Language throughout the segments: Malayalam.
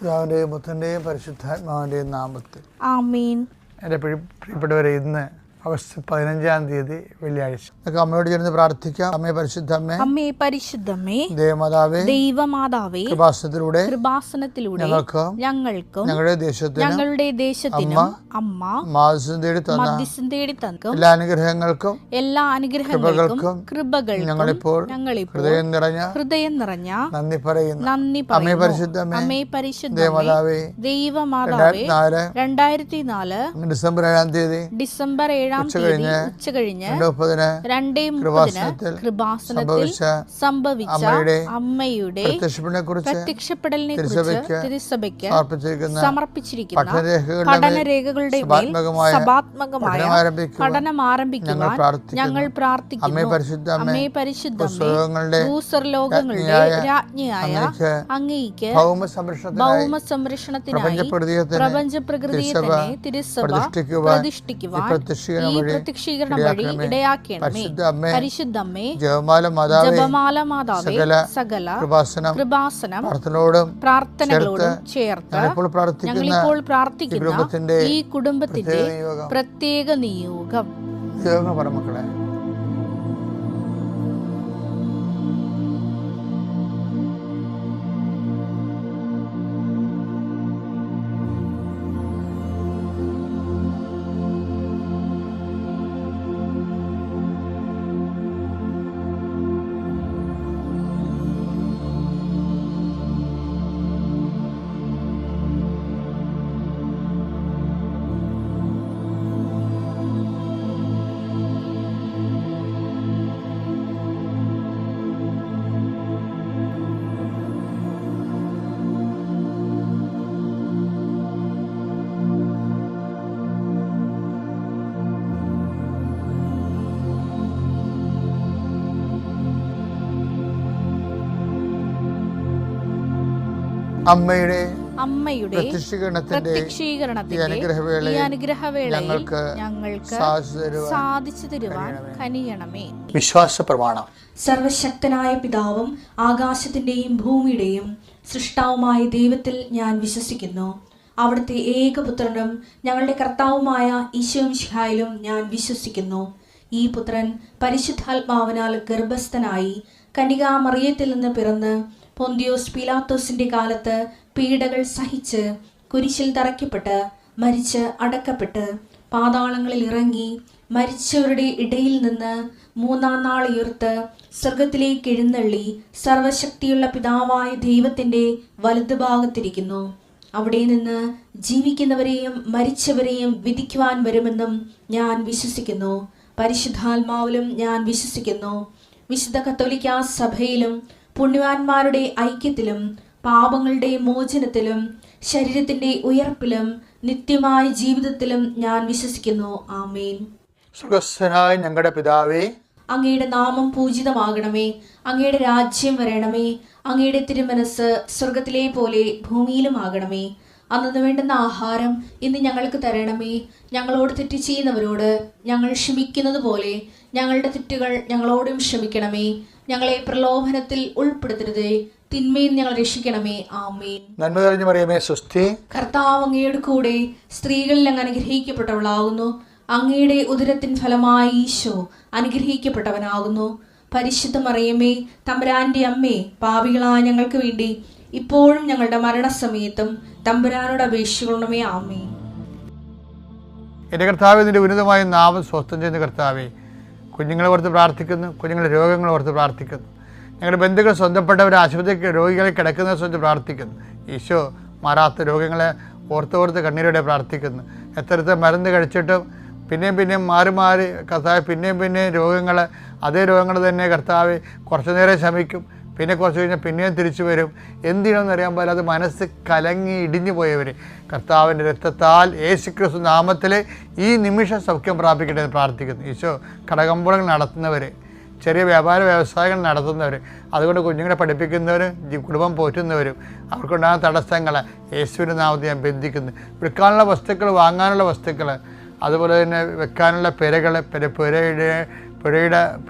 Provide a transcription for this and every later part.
പിതാവിൻ്റെയും പുത്രൻ്റെയും പരിശുദ്ധാത്മാവിൻ്റെയും നാമത്തിൽ ആമേൻ. എൻ്റെ പ്രിയപ്പെട്ടവരെ, ഇന്ന് ഓഗസ്റ്റ് 15 വെള്ളിയാഴ്ച. നമുക്ക് അമ്മയോട് ചേർന്ന് പ്രാർത്ഥിക്കാം. അമ്മേ പരിശുദ്ധമ്മേ, അമ്മേ പരിശുദ്ധമ്മേ, ദേവമാതാവേ, ദൈവമാതാവേ, കൃപാസനത്തിലൂടെ ഞങ്ങൾക്കും ഞങ്ങളുടെ ദേശത്തിനും അമ്മ മാധ്യസ്ഥം തേടി തന്ന എല്ലാ അനുഗ്രഹങ്ങൾക്കും കൃപകൾക്കും ഞങ്ങളിപ്പോൾ ഹൃദയം നിറഞ്ഞ നന്ദി പറയുന്നു. അമ്മേ പരിശുദ്ധമ്മേ, ദേവമാതാവേ, 2004 ഡിസംബർ 7 ഉച്ചകഴിഞ്ഞ് 2:30 കൃപാസനത്തിൽ സംഭവിച്ച അമ്മയുടെ പ്രത്യക്ഷപ്പെടലിനെ കുറിച്ച് തിരുസഭയ്ക്ക് സമർപ്പിച്ചിരിക്കുന്ന പഠനരേഖകളുടെ മേൽ സഭാത്മകമായ പഠനം ആരംഭിക്കുവാൻ ഞങ്ങൾ പ്രാർത്ഥിക്കുന്നു. അമ്മേ പരിശുദ്ധമേ, ഭൂസ്വർലോകങ്ങളുടെ രാജ്ഞിയായ അങ്ങേയ്ക്ക് ഭൗമ സംരക്ഷണത്തിനായി പ്രപഞ്ച പ്രകൃതിയെ തന്നെ തിരുസഭ പ്രതിഷ്ഠിക്കുവാൻ ഈ പ്രത്യക്ഷീകരണം വഴി ഇടയാക്കണമേ. പരിശുദ്ധമ്മേ, ജപമാല മാതാവേ, സകല കൃപാസനം പ്രാർത്ഥനകളോടും ചേർത്ത് ഞങ്ങളിപ്പോൾ പ്രാർത്ഥിക്കുന്ന ഈ കുടുംബത്തിന്റെ പ്രത്യേക നിയോഗം. മക്കളെ, അമ്മയുടെ പ്രത്യക്ഷീകരണത്തിന്റെ ഈ അനുഗ്രഹവേളയിൽ ഞങ്ങൾക്ക് സാധിച്ചു തരുവാൻ കനിയണമേ. വിശ്വാസ പ്രമാണം. സർവശക്തനായ പിതാവും ആകാശത്തിന്റെയും ഭൂമിയുടെയും സൃഷ്ടാവുമായ ദൈവത്തിൽ ഞാൻ വിശ്വസിക്കുന്നു. അവിടുത്തെ ഏകപുത്രനും ഞങ്ങളുടെ കർത്താവുമായ ഈശോമിശിഹായിലും ഞാൻ വിശ്വസിക്കുന്നു. ഈ പുത്രൻ പരിശുദ്ധാത്മാവിനാൽ ഗർഭസ്ഥനായി കന്യകാമറിയത്തിൽ നിന്ന് പിറന്ന് പൊന്തിയോസ് പീലാത്തോസിന്റെ കാലത്ത് പീഡകൾ സഹിച്ച് കുരിശിൽ തറയ്ക്കപ്പെട്ട് മരിച്ച് അടക്കപ്പെട്ട് പാതാളങ്ങളിൽ ഇറങ്ങി മരിച്ചവരുടെ ഇടയിൽ നിന്ന് 3-ാം നാൾ ഉയർത്ത് സ്വർഗത്തിലേക്ക് എഴുന്നള്ളി സർവശക്തിയുള്ള പിതാവായ ദൈവത്തിന്റെ വലതുഭാഗത്തിരിക്കുന്നു. അവിടെ നിന്ന് ജീവിക്കുന്നവരെയും മരിച്ചവരെയും വിധിക്കുവാൻ വരുമെന്നും ഞാൻ വിശ്വസിക്കുന്നു. പരിശുദ്ധാത്മാവിലും ഞാൻ വിശ്വസിക്കുന്നു. വിശുദ്ധ കത്തോലിക്കാ സഭയിലും പുണ്യവാന്മാരുടെ ഐക്യത്തിലും പാപങ്ങളുടെ മോചനത്തിലും ശരീരത്തിന്റെ ഉയർപ്പിലും നിത്യമായ ജീവിതത്തിലും ഞാൻ വിശ്വസിക്കുന്നു. ആമേൻ. സ്വർഗ്ഗസ്ഥനായ ഞങ്ങളുടെ പിതാവേ, അങ്ങയുടെ നാമം പൂജിതമാകണമേ. അങ്ങയുടെ രാജ്യം വരണമേ. അങ്ങയുടെ തിരുമനസ് സ്വർഗത്തിലെ പോലെ ഭൂമിയിലും ആകണമേ. അന്നു വേണ്ടുന്ന ആഹാരം ഇന്ന് ഞങ്ങൾക്ക് തരണമേ. ഞങ്ങളോട് തെറ്റ് ചെയ്യുന്നവരോട് ഞങ്ങൾ ക്ഷമിക്കുന്നത് പോലെ ഞങ്ങളുടെ തെറ്റുകൾ ഞങ്ങളോടും ക്ഷമിക്കണമേ. ഞങ്ങളെ പ്രലോഭനത്തിൽ ഉൾപ്പെടുത്തരുതേ, തിന്മയിൽ ഞങ്ങൾ രക്ഷിക്കണമേ. ആമേൻ. നന്മ നിറഞ്ഞ മറിയമേ, സ്വസ്തി. കർത്താവ് അങ്ങയുടെ കൂടെ സ്ത്രീകളിൽ അങ്ങ് അനുഗ്രഹിക്കപ്പെട്ടവളാകുന്നു. അങ്ങയുടെ ഉദരത്തിൻ ഫലമായി ഈശോ അനുഗ്രഹിക്കപ്പെട്ടവനാകുന്നു. പരിശുദ്ധ മറിയമേ, തമ്പുരാന്റെ അമ്മേ, പാപികളായ ഞങ്ങൾക്ക് വേണ്ടി ഇപ്പോഴും ഞങ്ങളുടെ മരണസമയത്തും തമ്പുരാനോട് അപേക്ഷിക്കണമേ. ആമേൻ. എൻ്റെ കർത്താവേ, നിന്റെ ഉന്നതമായ നാമം സ്വസ്ഥം ചെയ്യുന്ന കർത്താവേ, കുഞ്ഞുങ്ങളെ ഓർത്ത് പ്രാർത്ഥിക്കുന്നു, കുഞ്ഞുങ്ങളുടെ രോഗങ്ങളെ ഓർത്ത് പ്രാർത്ഥിക്കുന്നു, ഞങ്ങളുടെ ബന്ധുക്കൾ സ്വന്തപ്പെട്ടവർ ആശുപത്രി രോഗികളെ കിടക്കുന്ന സ്വന്തം പ്രാർത്ഥിക്കുന്നു. ഈശോ മാറാത്ത രോഗങ്ങളെ ഓർത്ത് കണ്ണീരോടെ പ്രാർത്ഥിക്കുന്നു. എത്രത്തെ മരുന്ന് കഴിച്ചിട്ടും പിന്നെയും മാറി കർത്താവ് പിന്നെയും രോഗങ്ങൾ, അതേ രോഗങ്ങൾ തന്നെ കർത്താവ് കുറച്ചു നേരം ശമിക്കും, പിന്നെ കുറച്ച് കഴിഞ്ഞാൽ പിന്നെയും തിരിച്ചു വരും. എന്തിനാണെന്ന് അറിയാൻ പാടില്ലാതെ മനസ്സ് കലങ്ങി ഇടിഞ്ഞു പോയവർ കർത്താവിൻ്റെ രക്തത്താൽ യേശുക്രിസ്തു നാമത്തിൽ ഈ നിമിഷം സൗഖ്യം പ്രാപിക്കട്ടെ എന്ന് പ്രാർത്ഥിക്കുന്നു. ഈശോ കടകമ്പോളങ്ങൾ നടത്തുന്നവർ, ചെറിയ വ്യാപാര വ്യവസായങ്ങൾ നടത്തുന്നവർ, അതുകൊണ്ട് കുഞ്ഞുങ്ങളെ പഠിപ്പിക്കുന്നവരും കുടുംബം പോറ്റുന്നവരും അവർക്കുണ്ടാകുന്ന തടസ്സങ്ങൾ യേശുവിൻ്റെ നാമത്തിൽ ഞാൻ ബന്ധിക്കുന്നു. വിൽക്കാനുള്ള വസ്തുക്കൾ, വാങ്ങാനുള്ള വസ്തുക്കൾ, അതുപോലെ തന്നെ വെക്കാനുള്ള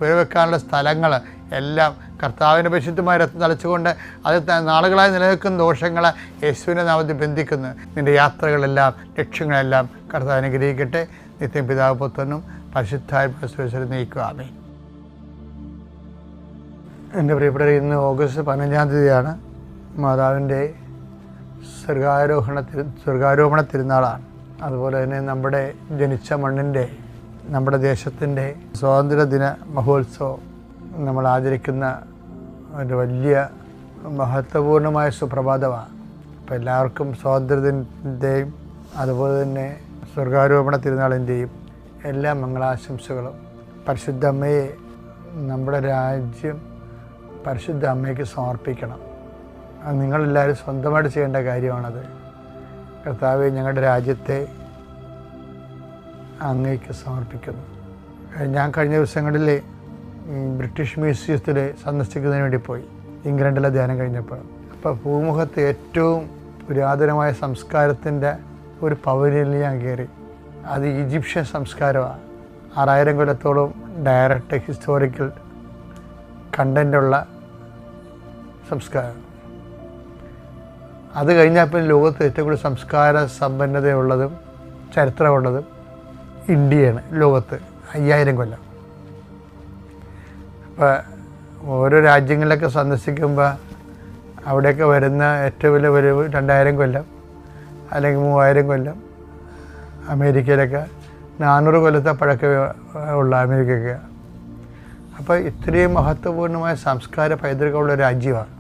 പുര വെക്കാനുള്ള സ്ഥലങ്ങൾ എല്ലാം കർത്താവിൻ്റെ പരിശുദ്ധമായ രക്തം തളിച്ചുകൊണ്ട് അത് നാളുകളായി നിലനിൽക്കുന്ന ദോഷങ്ങളെ യേശുവിൻ്റെ നാമത്തിൽ ബന്ധിക്കുന്നു. നിൻ്റെ യാത്രകളെല്ലാം ലക്ഷ്യങ്ങളെല്ലാം കർത്താവ് അനുഗ്രഹിക്കട്ടെ. നിത്യം പിതാവ് പുത്രനും പരിശുദ്ധാത്മാവിലും നയിക്കുക. ആമേൻ. എൻ്റെ പ്രിയപ്പെട്ടവർ, ഇന്ന് ഓഗസ്റ്റ് 15-ാം തീയതിയാണ്. മാതാവിൻ്റെ സ്വർഗാരോഹണ തിരുനാളാണ്. അതുപോലെ തന്നെ നമ്മുടെ ജനിച്ച മണ്ണിൻ്റെ, നമ്മുടെ ദേശത്തിൻ്റെ സ്വാതന്ത്ര്യദിന മഹോത്സവം നമ്മൾ ആചരിക്കുന്ന ഒരു വലിയ മഹത്വപൂർണമായ സുപ്രഭാതമാണ്. അപ്പോൾ എല്ലാവർക്കും സ്വാതന്ത്ര്യദിനത്തിൻ്റെയും അതുപോലെ തന്നെ സ്വർഗാരോപണ തിരുനാളിൻ്റെയും എല്ലാ മംഗളാശംസകളും. പരിശുദ്ധ അമ്മയെ, നമ്മുടെ രാജ്യം പരിശുദ്ധ അമ്മയ്ക്ക് സമർപ്പിക്കണം. അത് നിങ്ങളെല്ലാവരും സ്വന്തമായിട്ട് ചെയ്യേണ്ട കാര്യമാണത്. കർത്താവെ, ഞങ്ങളുടെ രാജ്യത്തെ അങ്ങേക്ക് സമർപ്പിക്കുന്നു. ഞാൻ കഴിഞ്ഞ ദിവസങ്ങളിൽ ബ്രിട്ടീഷ് മ്യൂസിയത്തിൽ സന്ദർശിക്കുന്നതിന് വേണ്ടി പോയി, ഇംഗ്ലണ്ടിലെ ധ്യാനം കഴിഞ്ഞപ്പോൾ. അപ്പോൾ ഭൂമുഖത്ത് ഏറ്റവും പുരാതനമായ സംസ്കാരത്തിൻ്റെ ഒരു പവലിയനിൽ ഞാൻ കയറി. അത് ഈജിപ്ഷ്യൻ സംസ്കാരമാണ്. 6000 കൊല്ലത്തോളം ഡയറക്റ്റ് ഹിസ്റ്റോറിക്കൽ കണ്ടൻ്റുള്ള സംസ്കാരം. അത് കഴിഞ്ഞാൽ പിന്നെ ലോകത്ത് ഏറ്റവും കൂടുതൽ സംസ്കാര സമ്പന്നതയുള്ളതും ചരിത്രമുള്ളതും ഇന്ത്യയാണ്. ലോകത്ത് 5000 കൊല്ലം. അപ്പോൾ ഓരോ രാജ്യങ്ങളിലൊക്കെ സന്ദർശിക്കുമ്പോൾ അവിടെയൊക്കെ വരുന്ന ഏറ്റവും വലിയ വരവ് 2000 കൊല്ലം അല്ലെങ്കിൽ 3000 കൊല്ലം. അമേരിക്കയിലൊക്കെ 400 കൊല്ലത്തെ പഴക്കമേ ഉള്ള അമേരിക്കയ്ക്ക്. അപ്പോൾ ഇത്രയും മഹത്വപൂർണ്ണമായ സംസ്കാര പൈതൃകമുള്ള രാജ്യമാണ്.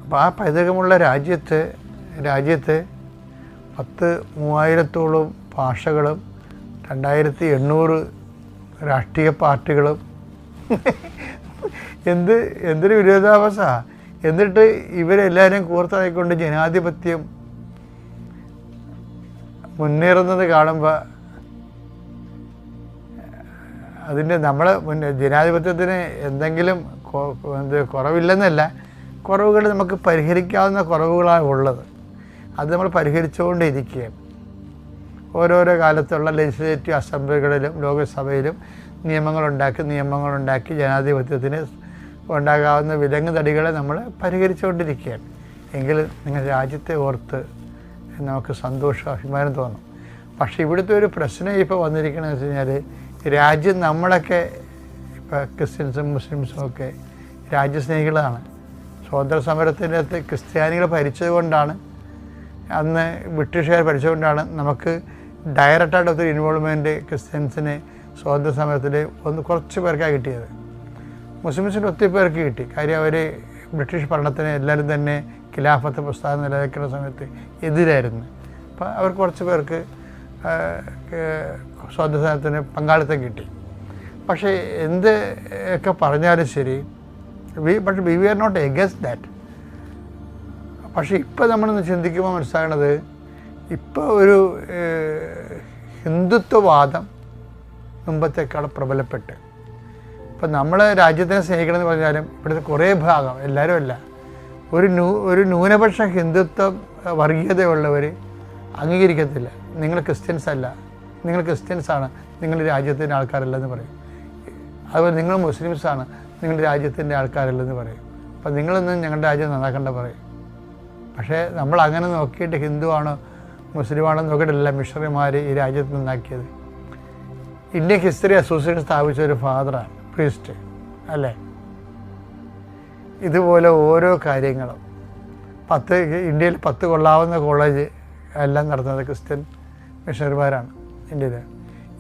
അപ്പോൾ ആ പൈതൃകമുള്ള രാജ്യത്ത് 3000-ഓളം ഭാഷകളും 2800 രാഷ്ട്രീയ പാർട്ടികളും എന്തൊരു വിരോധാഭാസമാണ്. എന്നിട്ട് ഇവരെല്ലാവരും കോർത്തായിക്കൊണ്ട് ജനാധിപത്യം മുന്നേറുന്നത് കാണുമ്പോൾ അതിൻ്റെ ജനാധിപത്യത്തിന് എന്തെങ്കിലും കുറവില്ലെന്നല്ല, കുറവുകൾ നമുക്ക് പരിഹരിക്കാവുന്ന കുറവുകളാണ് ഉള്ളത്. അത് നമ്മൾ പരിഹരിച്ചുകൊണ്ടിരിക്കുകയാണ്. ഓരോരോ കാലത്തുള്ള ലെജിസ്ലേറ്റീവ് അസംബ്ലികളിലും ലോകസഭയിലും നിയമങ്ങളുണ്ടാക്കി ജനാധിപത്യത്തിന് ഉണ്ടാകാവുന്ന വിലങ്ങ് തടികളെ നമ്മൾ പരിഹരിച്ചുകൊണ്ടിരിക്കുകയാണ്. എങ്കിൽ നിങ്ങൾ രാജ്യത്തെ ഓർത്ത് നമുക്ക് സന്തോഷം, അഭിമാനം തോന്നും. പക്ഷേ ഇവിടുത്തെ ഒരു പ്രശ്നം ഇപ്പോൾ വന്നിരിക്കണമെന്ന് വെച്ച് കഴിഞ്ഞാൽ, രാജ്യം നമ്മളൊക്കെ ഇപ്പോൾ ക്രിസ്ത്യൻസും മുസ്ലിംസും ഒക്കെ രാജ്യസ്നേഹികളാണ്. സ്വാതന്ത്ര്യ സമരത്തിൻ്റെ അകത്ത് ക്രിസ്ത്യാനികൾ ഭരിച്ചതുകൊണ്ടാണ്, അന്ന് ബ്രിട്ടീഷുകാർ ഭരിച്ചതുകൊണ്ടാണ് നമുക്ക് ഡയറക്റ്റായിട്ട് ഒത്തിരി ഇൻവോൾവ്മെൻറ്റ് ക്രിസ്ത്യൻസിന് സ്വാതന്ത്ര്യ സമരത്തിൽ കുറച്ച് പേർക്കാണ് കിട്ടിയത്. മുസ്ലിംസിന് ഒത്തിരി പേർക്ക് കിട്ടി. കാര്യം അവർ ബ്രിട്ടീഷ് ഭരണത്തിന് എല്ലാവരും തന്നെ ഖിലാഫത്ത് പ്രസ്ഥാനം നിലനിൽക്കുന്ന സമയത്ത് എതിരായിരുന്നു. അപ്പോൾ അവർ കുറച്ച് പേർക്ക് സ്വാതന്ത്ര്യ സമരത്തിന് പങ്കാളിത്തം കിട്ടി. പക്ഷേ എന്ത് ഒക്കെ പറഞ്ഞാലും ശരി, we are not against that. പക്ഷേ ഇപ്പോൾ നമ്മളൊന്ന് ചിന്തിക്കുമ്പോൾ മനസ്സിലാകണത്, ഇപ്പോൾ ഒരു ഹിന്ദുത്വവാദം മുമ്പത്തേക്കാൾ പ്രബലപ്പെട്ട്. ഇപ്പം നമ്മൾ രാജ്യത്തിനെ സ്നേഹിക്കണമെന്ന് പറഞ്ഞാലും ഇവിടുത്തെ കുറേ ഭാഗം, എല്ലാവരും അല്ല, ഒരു ന്യൂനപക്ഷ ഹിന്ദുത്വം വർഗീയതയുള്ളവർ അംഗീകരിക്കത്തില്ല. നിങ്ങൾ ക്രിസ്ത്യൻസ് അല്ല, നിങ്ങൾ ക്രിസ്ത്യൻസാണ്, നിങ്ങൾ രാജ്യത്തിൻ്റെ ആൾക്കാരല്ലെന്ന് പറയും. അതുപോലെ നിങ്ങൾ മുസ്ലിംസാണ്, നിങ്ങൾ രാജ്യത്തിൻ്റെ ആൾക്കാരല്ലെന്ന് പറയും. അപ്പം നിങ്ങളൊന്നും ഞങ്ങളുടെ രാജ്യം നന്നാക്കണ്ട പറയും. പക്ഷേ നമ്മൾ അങ്ങനെ നോക്കിയിട്ട് ഹിന്ദുവാണോ മുസ്ലിമാണോ നോക്കിയിട്ടല്ല മിഷണറിമാർ ഈ രാജ്യത്ത് നന്നാക്കിയത്. ഇന്ത്യൻ ഹിസ്റ്ററി അസോസിയേഷൻ സ്ഥാപിച്ച ഒരു ഫാദറാണ്, പ്രീസ്റ്റ് അല്ലേ. ഇതുപോലെ ഓരോ കാര്യങ്ങളും ഇന്ത്യയിൽ 10 കൊള്ളാവുന്ന കോളേജ് എല്ലാം നടത്തുന്നത് ക്രിസ്ത്യൻ മിഷണറിമാരാണ് ഇന്ത്യയിൽ.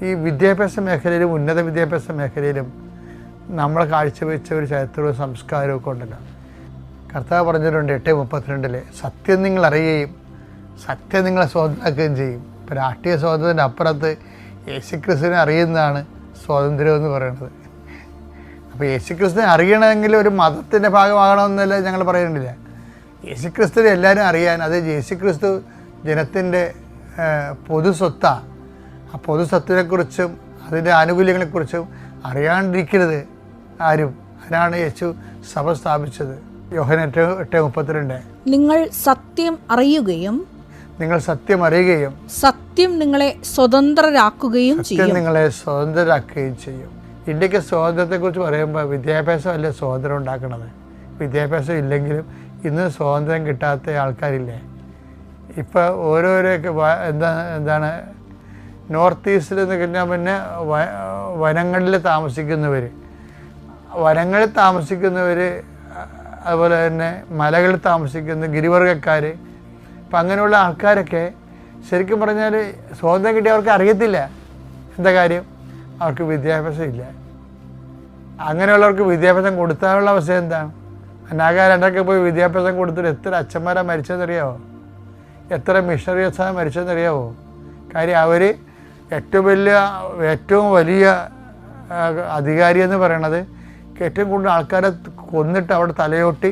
ഈ വിദ്യാഭ്യാസ മേഖലയിലും ഉന്നത വിദ്യാഭ്യാസ മേഖലയിലും നമ്മൾ കാഴ്ചവെച്ച ഒരു ചരിത്രവും സംസ്കാരവും ഒക്കെ ഉണ്ടല്ലോ. കർത്താവ് പറഞ്ഞിട്ടുണ്ട് 8:32 സത്യം നിങ്ങൾ അറിയുകയും സത്യം നിങ്ങളെ സ്വതന്ത്രമാക്കുകയും ചെയ്യും. ഇപ്പോൾ രാഷ്ട്രീയ സ്വാതന്ത്ര്യത്തിൻ്റെ അപ്പുറത്ത് യേശുക്രിസ്തുവിനെ അറിയുന്നതാണ് സ്വാതന്ത്ര്യം എന്ന് പറയുന്നത്. അപ്പോൾ യേശുക്രിസ്തുവിനെ അറിയണമെങ്കിൽ ഒരു മതത്തിൻ്റെ ഭാഗമാകണമെന്നല്ല ഞങ്ങൾ പറയുന്നില്ല. യേശുക്രിസ്തുവിനെ എല്ലാവരും അറിയാൻ, അത് യേശുക്രിസ്തു ജനത്തിൻ്റെ പൊതുസ്വത്താണ്. ആ പൊതുസ്വത്തിനെക്കുറിച്ചും അതിൻ്റെ ആനുകൂല്യങ്ങളെക്കുറിച്ചും അറിയാണ്ടിരിക്കരുത് ആരും. അതിനാണ് യേശു സഭ സ്ഥാപിച്ചത്. യോഹന്നാൻ 8:32 നിങ്ങൾ സത്യം അറിയുകയും സത്യം നിങ്ങളെ സ്വതന്ത്രരാക്കുകയും ചെയ്യും. ഇന്ത്യക്ക് സ്വാതന്ത്ര്യത്തെക്കുറിച്ച് പറയുമ്പോൾ വിദ്യാഭ്യാസമല്ല സ്വാതന്ത്ര്യം ഉണ്ടാക്കുന്നത്. വിദ്യാഭ്യാസം ഇല്ലെങ്കിലും ഇന്ന് സ്വാതന്ത്ര്യം കിട്ടാത്ത ആൾക്കാരില്ലേ? ഇപ്പോൾ ഓരോരോ എന്താണ് നോർത്ത് ഈസ്റ്റിൽ എന്ന് കഴിഞ്ഞാൽ പിന്നെ വനങ്ങളിൽ താമസിക്കുന്നവർ, അതുപോലെ തന്നെ മലകളിൽ താമസിക്കുന്ന ഗിരിവർഗ്ഗക്കാർ, അപ്പം അങ്ങനെയുള്ള ആൾക്കാരൊക്കെ ശരിക്കും പറഞ്ഞാൽ സ്വാതന്ത്ര്യം കിട്ടിയ അവർക്ക് അറിയത്തില്ല എന്താ കാര്യം, അവർക്ക് വിദ്യാഭ്യാസം ഇല്ല. അങ്ങനെയുള്ളവർക്ക് വിദ്യാഭ്യാസം കൊടുത്താലുള്ള അവസ്ഥ എന്താണ്? നാഗാലാൻഡൊക്കെ പോയി വിദ്യാഭ്യാസം കൊടുത്തിട്ട് എത്ര അച്ഛന്മാരാണ് മരിച്ചതെന്നറിയാവോ? എത്ര മിഷണറീസാണ് മരിച്ചതെന്നറിയാവോ? കാര്യം അവർ ഏറ്റവും വലിയ അധികാരി എന്ന് പറയണത് ഏറ്റവും കൂടുതൽ ആൾക്കാരെ കൊന്നിട്ട് അവിടെ തലയോട്ടി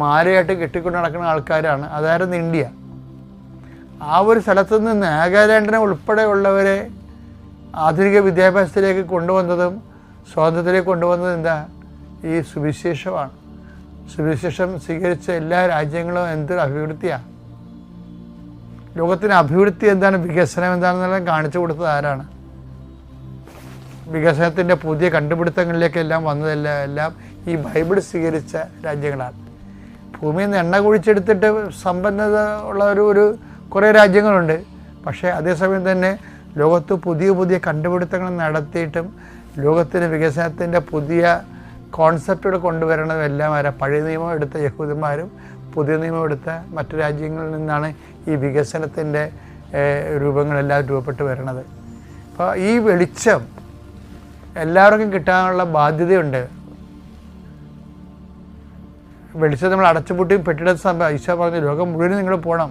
മാലയായിട്ട് കെട്ടിക്കൊണ്ട് നടക്കുന്ന ആൾക്കാരാണ്. അതായിരുന്നു ഇന്ത്യ. ആ ഒരു സ്ഥലത്തു നിന്ന് നാഗാലാൻഡിനെ ഉൾപ്പെടെയുള്ളവരെ ആധുനിക വിദ്യാഭ്യാസത്തിലേക്ക് കൊണ്ടുവന്നതും സ്വാതന്ത്ര്യത്തിലേക്ക് കൊണ്ടുവന്നതും എന്താ? ഈ സുവിശേഷമാണ്. സുവിശേഷം സ്വീകരിച്ച എല്ലാ രാജ്യങ്ങളും എന്തൊരു അഭിവൃദ്ധിയാണ്. ലോകത്തിന് അഭിവൃദ്ധി എന്താണ്, വികസനം എന്താണെന്നെല്ലാം കാണിച്ചു കൊടുത്തത് ആരാണ്? വികസനത്തിൻ്റെ പുതിയ കണ്ടുപിടുത്തങ്ങളിലേക്കെല്ലാം വന്നതെല്ലാം ഈ ബൈബിൾ സ്വീകരിച്ച രാജ്യങ്ങളാണ്. ഭൂമിയിൽ നിന്ന് എണ്ണ കുഴിച്ചെടുത്തിട്ട് സമ്പന്നത ഉള്ള ഒരു കുറേ രാജ്യങ്ങളുണ്ട്. പക്ഷേ അതേസമയം തന്നെ ലോകത്ത് പുതിയ പുതിയ കണ്ടുപിടുത്തങ്ങൾ നടത്തിയിട്ടും ലോകത്തിന് വികസനത്തിൻ്റെ പുതിയ കോൺസെപ്റ്റുകൾ കൊണ്ടുവരണതെല്ലാം പഴയ നിയമം എടുത്ത യഹൂദന്മാരും പുതിയ നിയമം എടുത്ത മറ്റു രാജ്യങ്ങളിൽ നിന്നാണ് ഈ വികസനത്തിൻ്റെ രൂപങ്ങളെല്ലാം രൂപപ്പെട്ട് വരുന്നത്. അപ്പോൾ ഈ വെളിച്ചം എല്ലാവർക്കും കിട്ടാനുള്ള ബാധ്യതയുണ്ട്. വെളിച്ചം നമ്മൾ അടച്ചുപൂട്ടിയും പെട്ടിട ഈശോ പറഞ്ഞു ലോകം മുഴുവനും നിങ്ങൾ പോകണം.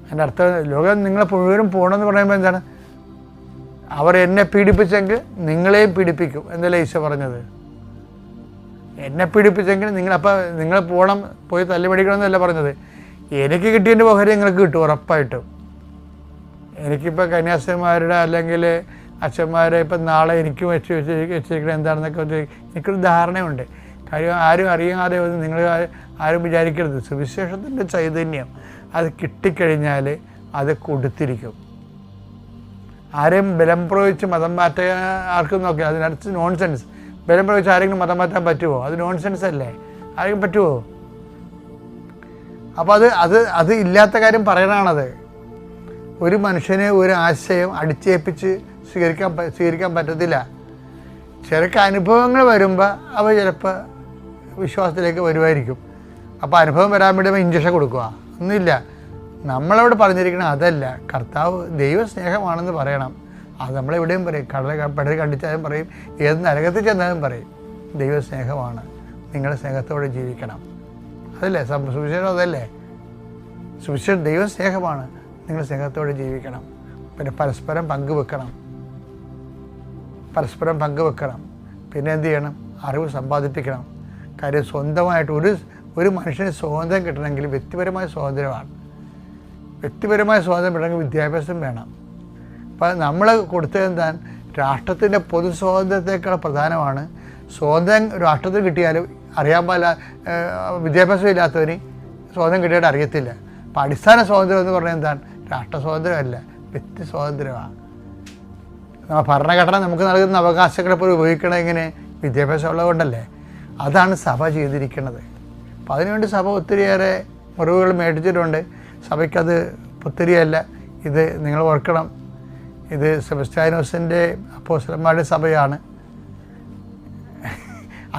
എൻ്റെ അർത്ഥം ലോകം നിങ്ങൾ മുഴുവനും പോകണമെന്ന് പറയുമ്പോൾ എന്താണ്? അവർ എന്നെ പീഡിപ്പിച്ചെങ്കിൽ നിങ്ങളെയും പീഡിപ്പിക്കും എന്നല്ലേ ഈശോ പറഞ്ഞത്. എന്നെ പീഡിപ്പിച്ചെങ്കിൽ നിങ്ങൾ പോകണം, പോയി തല്ലുപിടിക്കണമെന്നല്ല പറഞ്ഞത്. എനിക്ക് കിട്ടിയതിൻ്റെ പകരം നിങ്ങൾക്ക് കിട്ടും ഉറപ്പായിട്ടും. എനിക്കിപ്പോൾ കന്യാസ്ത്രീമാരുടെ അല്ലെങ്കിൽ അച്ഛന്മാരെ ഇപ്പം നാളെ എനിക്കും വെച്ചിരിക്കുന്നത് എന്താണെന്നൊക്കെ എനിക്കൊരു ധാരണയുണ്ട്. കാര്യം ആരും അറിയാതെ നിങ്ങൾ ആരും വിചാരിക്കരുത്. സുവിശേഷത്തിൻ്റെ ചൈതന്യം അത് കിട്ടിക്കഴിഞ്ഞാൽ അത് കൊടുത്തിരിക്കും. ആരെയും ബലം പ്രയോഗിച്ച് മതം മാറ്റാൻ ആർക്കും നോക്കി അതിനടുത്ത് നോൺസെൻസ്. ബലം പ്രയോഗിച്ച് ആരെങ്കിലും മതം മാറ്റാൻ പറ്റുമോ? അത് നോൺസെൻസ് അല്ലേ? ആരെങ്കിലും പറ്റുമോ? അപ്പോൾ അത് ഇല്ലാത്ത കാര്യം പറയണത്. ഒരു മനുഷ്യന് ഒരു ആശയം അടിച്ചേൽപ്പിച്ച് സ്വീകരിക്കാൻ പറ്റത്തില്ല. ചെറുക്ക് അനുഭവങ്ങൾ വരുമ്പോൾ അവ ചിലപ്പോൾ വിശ്വാസത്തിലേക്ക് വരുമായിരിക്കും. അപ്പോൾ അനുഭവം വരാൻ വേണ്ടി ഇഞ്ചക്ഷൻ കൊടുക്കുക ഒന്നുമില്ല. നമ്മളവിടെ പറഞ്ഞിരിക്കണം അതല്ല, കർത്താവ് ദൈവസ്നേഹമാണെന്ന് പറയണം. അത് നമ്മളെവിടെയും പറയും. പെടൽ കണ്ടിച്ചാലും പറയും, ഏത് നരകത്തിൽ ചെന്നാലും പറയും ദൈവസ്നേഹമാണ്, നിങ്ങളുടെ സ്നേഹത്തോടെ ജീവിക്കണം. അതല്ലേ സുവിശേഷം? അതല്ലേ സുവിശേഷം? ദൈവസ്നേഹമാണ്, നിങ്ങൾ സ്നേഹത്തോടെ ജീവിക്കണം. പിന്നെ പരസ്പരം പങ്കുവെക്കണം. പിന്നെ എന്ത് ചെയ്യണം? അറിവ് സമ്പാദിപ്പിക്കണം. കാര്യം സ്വന്തമായിട്ട് ഒരു മനുഷ്യന് സ്വാതന്ത്ര്യം കിട്ടണമെങ്കിൽ വ്യക്തിപരമായ സ്വാതന്ത്ര്യമാണ്. വ്യക്തിപരമായ സ്വാതന്ത്ര്യം കിട്ടണമെങ്കിൽ വിദ്യാഭ്യാസം വേണം. അപ്പോൾ നമ്മൾ കൊടുത്തത് എന്താണ്? രാഷ്ട്രത്തിൻ്റെ പൊതു സ്വാതന്ത്ര്യത്തേക്കാൾ പ്രധാനമാണ്. സ്വാതന്ത്ര്യം രാഷ്ട്രത്തിൽ കിട്ടിയാലും അറിയാൻ വിദ്യാഭ്യാസം ഇല്ലാത്തവന് സ്വാതന്ത്ര്യം കിട്ടിയിട്ട് അറിയത്തില്ല. അപ്പോൾ അടിസ്ഥാന സ്വാതന്ത്ര്യം എന്ന് പറഞ്ഞാൽ എന്താണ്? രാഷ്ട്ര സ്വാതന്ത്ര്യമല്ല, വ്യക്തി സ്വാതന്ത്ര്യമാണ്. ഭരണഘടന നമുക്ക് നൽകുന്ന അവകാശങ്ങളെ പോലും ഉപയോഗിക്കണം എങ്ങനെ? വിദ്യാഭ്യാസം ഉള്ളതുകൊണ്ടല്ലേ. അതാണ് സഭ ചെയ്തിരിക്കുന്നത്. അപ്പോൾ അതിനുവേണ്ടി സഭ ഒത്തിരിയേറെ മുറിവുകൾ മേടിച്ചിട്ടുണ്ട്. സഭയ്ക്കത് പുത്തിരിയല്ല. ഇത് നിങ്ങൾ ഓർക്കണം, ഇത് സെബസ്ത്യാനോസിൻ്റെ അപ്പോസ്തലന്മാരുടെ സഭയാണ്.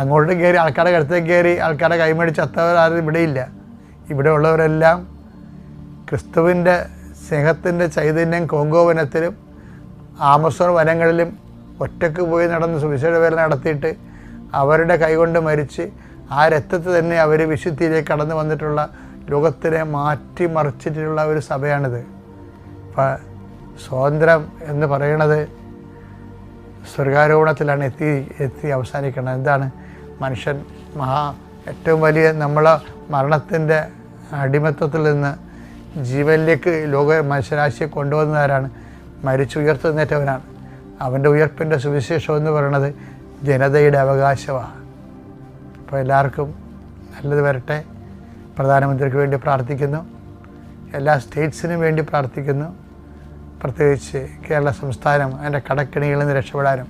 അങ്ങോട്ട് കയറി ആൾക്കാരുടെ അടുത്തേക്ക് കയറി ആൾക്കാരുടെ കൈമേടിച്ച് ചത്തവരാരും ഇവിടെയില്ല. ഇവിടെ ഉള്ളവരെല്ലാം ക്രിസ്തുവിൻ്റെ സ്നേഹത്തിൻ്റെ ചൈതന്യം കോങ്കോ വനത്തിലും ആമസോൺ വനങ്ങളിലും ഒറ്റക്ക് പോയി നടന്ന് സുവിശേഷ വേല നടത്തിയിട്ട് അവരുടെ കൈകൊണ്ട് മരിച്ച് ആ രക്തത്തിൽ തന്നെ അവർ വിശുദ്ധിയിലേക്ക് കടന്നു വന്നിട്ടുള്ള ലോകത്തിനെ മാറ്റിമറിച്ചിട്ടുള്ള ഒരു സഭയാണിത്. അപ്പം സ്വാതന്ത്ര്യം എന്ന് പറയുന്നത് സ്വർഗാരോഹണത്തിലാണ് എത്തി അവസാനിക്കുന്നത്. എന്താണ്? മനുഷ്യൻ ഏറ്റവും വലിയ നമ്മളെ മരണത്തിൻ്റെ അടിമത്തത്തിൽ നിന്ന് ജീവനിലേക്ക് മനുഷ്യരാശിയെ കൊണ്ടുവന്നവരാണ്. മരിച്ചുയർത്തെഴുന്നേറ്റവനാണ്. അവൻ്റെ ഉയർപ്പിൻ്റെ സുവിശേഷം എന്ന് പറയുന്നത് ജനതയുടെ അവകാശമാണ്. അപ്പോൾ എല്ലാവർക്കും നല്ലത് വരട്ടെ. പ്രധാനമന്ത്രിക്ക് വേണ്ടി പ്രാർത്ഥിക്കുന്നു. എല്ലാ സ്റ്റേറ്റ്സിനും വേണ്ടി പ്രാർത്ഥിക്കുന്നു. പ്രത്യേകിച്ച് കേരള സംസ്ഥാനം അതിൻ്റെ കടക്കിണികളിൽ നിന്ന് രക്ഷപ്പെടാനും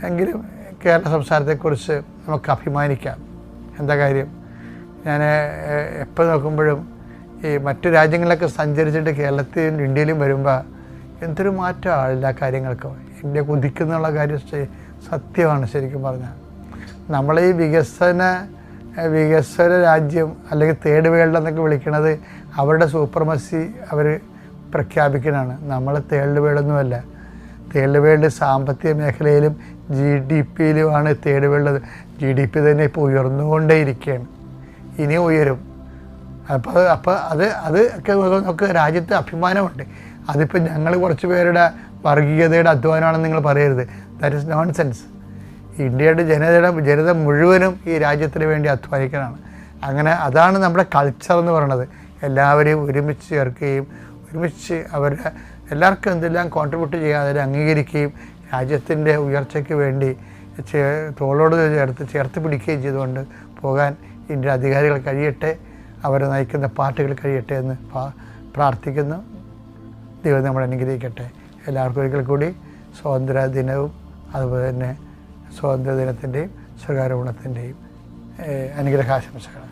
എങ്കിലും കേരള സംസ്ഥാനത്തെക്കുറിച്ച് നമുക്ക് അഭിമാനിക്കാം. എന്താ കാര്യം, ഞാൻ എപ്പോൾ നോക്കുമ്പോഴും ഈ മറ്റു രാജ്യങ്ങളിലൊക്കെ സഞ്ചരിച്ചിട്ട് കേരളത്തിലും ഇന്ത്യയിലും വരുമ്പോൾ എന്തൊരു മാറ്റമാണ് എല്ലാ കാര്യങ്ങൾക്കും. ഇന്ത്യ കുതിക്കുന്നുള്ള കാര്യം സത്യമാണ്. ശരിക്കും പറഞ്ഞാൽ നമ്മളെ ഈ വികസന രാജ്യം അല്ലെങ്കിൽ തേർഡ് വേൾഡ് എന്നൊക്കെ വിളിക്കുന്നത് അവരുടെ സൂപ്പർമസി അവർ പ്രഖ്യാപിക്കുന്നതാണ്. നമ്മൾ തേർഡ് വേൾഡൊന്നുമല്ല. തേർഡ് വേൾഡ് സാമ്പത്തിക മേഖലയിലും GDP-യിലുമാണ് തേർഡ് വേൾഡ്. GDP തന്നെ ഇപ്പോൾ ഉയർന്നുകൊണ്ടേയിരിക്കുകയാണ്, ഇനി ഉയരും. അപ്പോൾ അത് ഒക്കെ നമുക്ക് രാജ്യത്ത് അഭിമാനമുണ്ട്. അതിപ്പോൾ ഞങ്ങൾ കുറച്ച് പേരുടെ വർഗീയതയുടെ അധ്വാനമാണെന്ന് നിങ്ങൾ പറയരുത്. That is nonsense. ഇന്ത്യയുടെ ജനത മുഴുവനും ഈ രാജ്യത്തിന് വേണ്ടി അധ്വാനിക്കാനാണ്. അങ്ങനെ അതാണ് നമ്മുടെ കൾച്ചർ എന്ന് പറയുന്നത്. എല്ലാവരെയും ഒരുമിച്ച് ചേർക്കുകയും ഒരുമിച്ച് അവരുടെ എല്ലാവർക്കും എന്തെല്ലാം കോൺട്രിബ്യൂട്ട് ചെയ്യാൻ അതിനെ അംഗീകരിക്കുകയും രാജ്യത്തിൻ്റെ ഉയർച്ചയ്ക്ക് വേണ്ടി തോളോട് ചേർത്ത് പിടിക്കുകയും ചെയ്തുകൊണ്ട് പോകാൻ ഇന്ത്യ അധികാരികൾ കഴിയട്ടെ, അവരെ നയിക്കുന്ന പാർട്ടികൾ കഴിയട്ടെ എന്ന് പ്രാർത്ഥിക്കുന്നു. ദൈവം നമ്മളെ അനുഗ്രഹിക്കട്ടെ. എല്ലാവർക്കും ഒരിക്കൽ കൂടി സ്വാതന്ത്ര്യ ദിനവും അതുപോലെ തന്നെ സ്വാതന്ത്ര്യ ദിനത്തിൻ്റെയും സ്വകാര്യ ഗുണത്തിൻ്റെയും അനുഗ്രഹാശംസകൾ.